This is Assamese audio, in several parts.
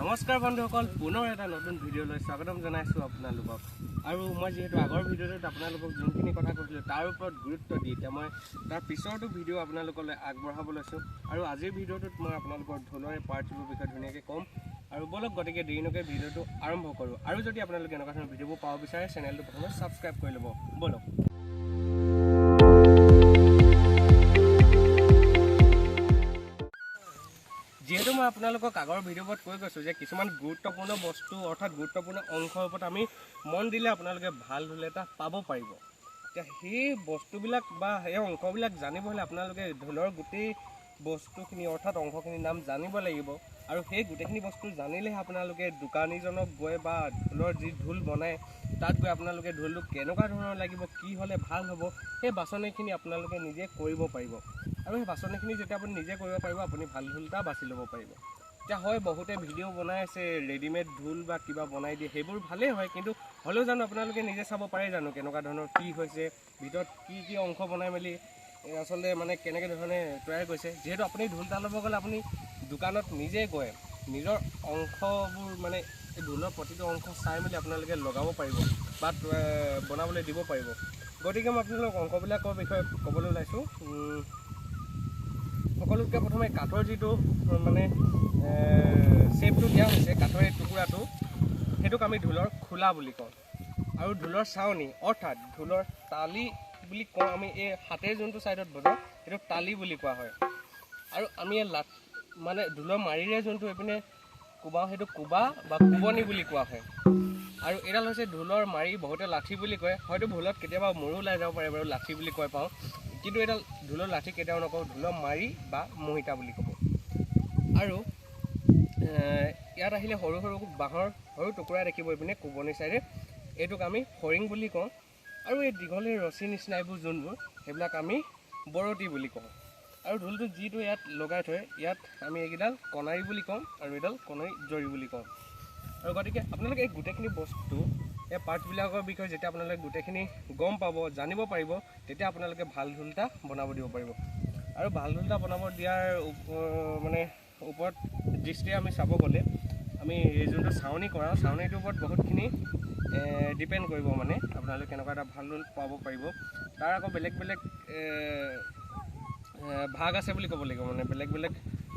নমস্কাৰ বন্ধুসকল, পুনৰ এটা নতুন ভিডিঅ'লৈ স্বাগতম জনাইছোঁ আপোনালোকক। আৰু মই যিহেতু আগৰ ভিডিঅ'টোত আপোনালোকক যোনখিনি কথা কৈছিলোঁ তাৰ ওপৰত গুৰুত্ব দি এতিয়া মই তাৰ পিছৰটো ভিডিঅ' আপোনালোকলৈ আগবঢ়াব লৈছোঁ। আৰু আজিৰ ভিডিঅ'টোত মই আপোনালোকৰ ঢোলৰে পাৰ্টছৰ বিষয়ে ধুনীয়াকৈ ক'ম। আৰু বলক গতিকে দেৰি নকৰি ভিডিঅ'টো আৰম্ভ কৰোঁ। আৰু যদি আপোনালোকে এনেকুৱা ধৰণৰ ভিডিঅ'বোৰ পাব বিচাৰে চেনেলটো প্ৰথমে ছাবস্ক্ৰাইব কৰি ল'ব। বলক। যিহেতু মই আপোনালোকক আগৰ ভিডিঅ'বোৰত কৈ গৈছোঁ যে কিছুমান গুৰুত্বপূৰ্ণ বস্তু অৰ্থাৎ গুৰুত্বপূৰ্ণ অংশৰ ওপৰত আমি মন দিলে আপোনালোকে ভাল ঢোল এটা পাব পাৰিব। এতিয়া সেই বস্তুবিলাক বা সেই অংশবিলাক জানিব হ'লে আপোনালোকে ঢোলৰ গোটেই বস্তুখিনি অৰ্থাৎ অংশখিনিৰ নাম জানিব লাগিব। আৰু সেই গোটেইখিনি বস্তু জানিলেহে আপোনালোকে দোকানীজনক গৈ বা ঢোলৰ যি ঢোল বনায় তাত গৈ আপোনালোকে ঢোলটো কেনেকুৱা ধৰণৰ লাগিব, কি হ'লে ভাল হ'ব, সেই বাছনিখিনি আপোনালোকে নিজে কৰিব পাৰিব। আৰু সেই বাছনিখিনি যেতিয়া আপুনি নিজে কৰিব পাৰিব আপুনি ভাল ঢোল এটা বাছি ল'ব পাৰিব। এতিয়া হয় বহুতে ভিডিঅ' বনাই আছে ৰেডিমেড ঢোল বা কিবা বনাই দিয়ে, সেইবোৰ ভালেই হয়, কিন্তু হ'লেও জানো আপোনালোকে নিজে চাব পাৰে জানো কেনেকুৱা ধৰণৰ কি হৈছে, ভিতৰত কি কি অংশ বনাই মেলি আচলতে মানে কেনেকৈ ধৰণে তৈয়াৰ কৰিছে। যিহেতু আপুনি ঢোল এটা ল'ব গ'লে আপুনি দোকানত নিজে গৈ নিজৰ অংশবোৰ মানে এই ঢোলৰ প্ৰতিটো অংশ চাই মেলি আপোনালোকে লগাব পাৰিব বা বনাবলৈ দিব পাৰিব। গতিকে মই আপোনালোকক অংশবিলাকৰ বিষয়ে ক'বলৈ ওলাইছোঁ। সকলোতকৈ প্ৰথমে কাঠৰ যিটো মানে শ্বেপটো দিয়া হৈছে, কাঠৰ এই টুকুৰাটো, সেইটোক আমি ঢোলৰ খোলা বুলি কওঁ। আৰু ঢোলৰ চাৱনি অৰ্থাৎ ঢোলৰ তালি বুলি কওঁ আমি, এই হাতেৰে যোনটো ছাইডত বজাওঁ সেইটো তালি বুলি কোৱা হয়। আৰু আমি মানে ঢোলৰ মাৰিৰে যোনটো এইপিনে কোবাওঁ সেইটো কোবা বা কোবনি বুলি কোৱা হয়। আৰু এইডাল হৈছে ঢোলৰ মাৰি, বহুতে লাঠি বুলি কয়, হয়তো ভুলত কেতিয়াবা মোৰো ওলাই যাব পাৰে বাৰু, লাঠি বুলি কৈ পাওঁ, কিন্তু এইডাল ঢোলৰ লাঠি কেতিয়াও নকওঁ, ঢোলৰ মাৰি বা মহিতা বুলি ক'ব। আৰু ইয়াত আহিলে সৰু সৰু বাঁহৰ সৰু টুকুৰা দেখিব এইপিনে কোবনি চাইডে, এইটোক আমি ফৰিং বুলি কওঁ। আৰু এই দীঘলীয়া ৰছী নিচিনা এইবোৰ যোনবোৰ সেইবিলাক আমি বৰতি বুলি কওঁ। আৰু ঢোলটো যিটো ইয়াত লগাই থয় ইয়াত আমি এইকেইডাল কণাৰী বুলি কওঁ আৰু এইডাল কণাৰী জৰি বুলি কওঁ। আৰু গতিকে আপোনালোকে এই গোটেইখিনি বস্তু এই পাৰ্টছবিলাকৰ বিষয়ে যেতিয়া আপোনালোকে গোটেইখিনি গম পাব, জানিব পাৰিব, তেতিয়া আপোনালোকে ভাল ঢোল এটা বনাব দিব পাৰিব। আৰু ভাল ঢোল এটা বনাব দিয়াৰ মানে ওপৰত দৃষ্টিৰে আমি চাব গ'লে আমি যোনটো চাৱনি কৰাওঁ চাৱনিটোৰ ওপৰত বহুতখিনি ডিপেণ্ড কৰিব। মানে আপোনালোকে কেনেকুৱা এটা ভাল ঢোল পাব পাৰিব তাৰ আকৌ বেলেগ বেলেগ ভাগ আছে বুলি ক'ব লাগিব। মানে বেলেগ বেলেগ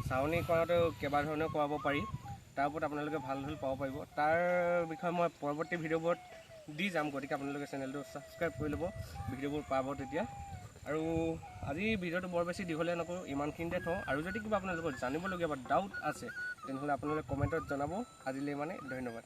চাৱনি কৰাওঁতেও কেইবা ধৰণেও কৰাব পাৰি, তাৰ ওপৰত আপোনালোকে ভাল ঢোল পাব পাৰিব। তাৰ বিষয়ে মই পৰৱৰ্তী ভিডিঅ'বোৰত দি যাম, গতিকে আপোনালোকে চেনেলটো ছাবস্ক্ৰাইব কৰি ল'ব, ভিডিঅ'বোৰ পাব তেতিয়া। আৰু আজি ভিডিঅ'টো বৰ বেছি দীঘলীয়া নকৰোঁ, ইমানখিনিতে থওঁ। আৰু যদি কিবা আপোনালোকৰ জানিবলগীয়া বা ডাউট আছে তেনেহ'লে আপোনালোকে কমেণ্টত জনাব। আজিলৈ মানে ধন্যবাদ।